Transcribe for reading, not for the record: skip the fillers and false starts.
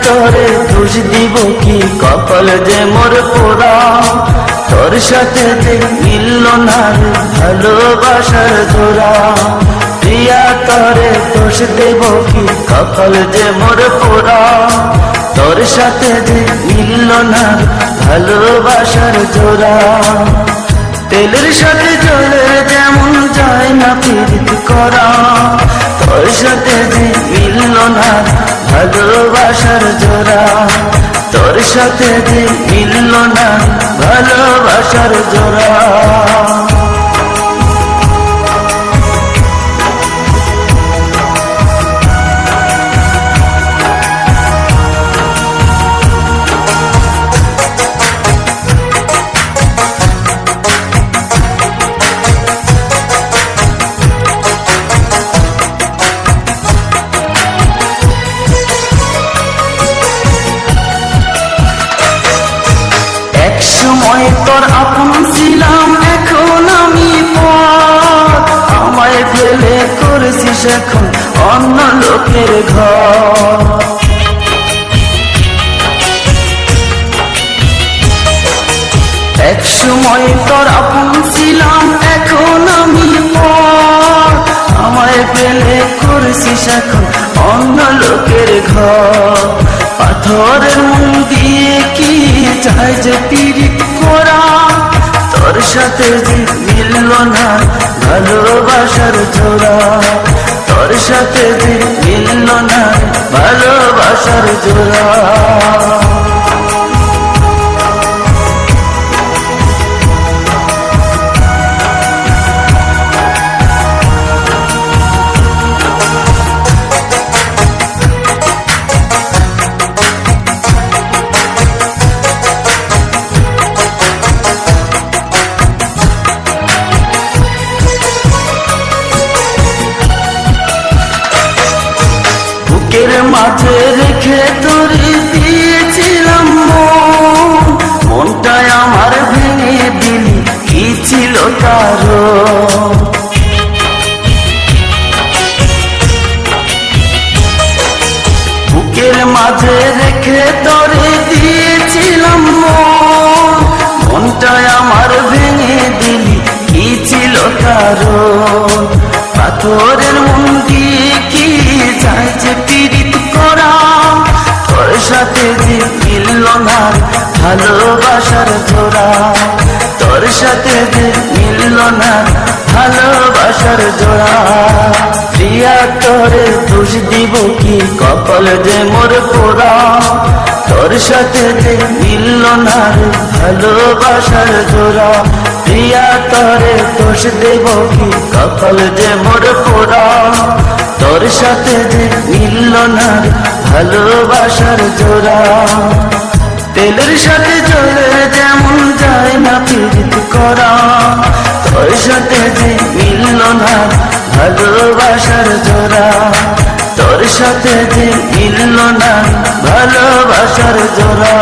তোরে দোষ দিব কি, কপাল যে মোর পোড়া। তোর সাথে যে মিলল না রে ভালোবাসার জোড়া। প্রিয়া তোরে দোষ দেব কি, কপাল যে মোর পোড়া। তোর সাথে যে মিলল না ভালোবাসার জোড়া। তেলের সাথে জলের যেমন যায় না প্রীতি করা। তোর সাথে যে মিলল না ভালোবাসার জোড়া। তোর সাথে যে মিলল না ভালোবাসার জোড়া। একসময় তোর আপন ছিলাম, এখন আমি পর। আমায় ফেলে করেছিস এখন অন্য লোকের ঘর। একসময় তোর আপন ছিলাম, এখন আমি পর। আমায় ফেলে করেছিস এখন অন্য লোকের ঘর। পাথরের মন দিয়ে কি চাই যে পীড়িত করা। তোর সাথে যে মিলল না ভালোবাসার জোড়া। তোর সাথে যে মিলল না ভালোবাসার জোড়া। বুকের মাঝে রেখে তোরে দিয়েছিলাম মন। মনটায় আমার ভেঙে দিলি, কি ছিল কারণ? বুকের মাঝে রেখে তোরে দিয়েছিলাম মন। মনটায় আমার ভেঙে দিলি, কি ছিল কারণ? পাথরের মন দিয়ে কি চাই যে পীড়িত করা। তোর সাথে যে মিলল না ভালোবাসার জোড়া। তোর সাথে যে মিলল না ভালোবাসার জোড়া। প্রিয়া তোরে দোষ দিব কি, কপাল যে মোর পোড়া। তোর সাথে যে মিলল না ভালোবাসার জোড়া। প্রিয়া তোরে দোষ দেব কি, কপাল যে মোর পোড়া। তোর সাথে যে মিলল না ভালোবাসার জোড়া। তেলের সাথে জলে যেমন যায় না প্রীতি করা। তোর সাথে যে মিলল না ভালোবাসার জোড়া। তোর সাথে যে মিলল না ভালোবাসার জোড়া।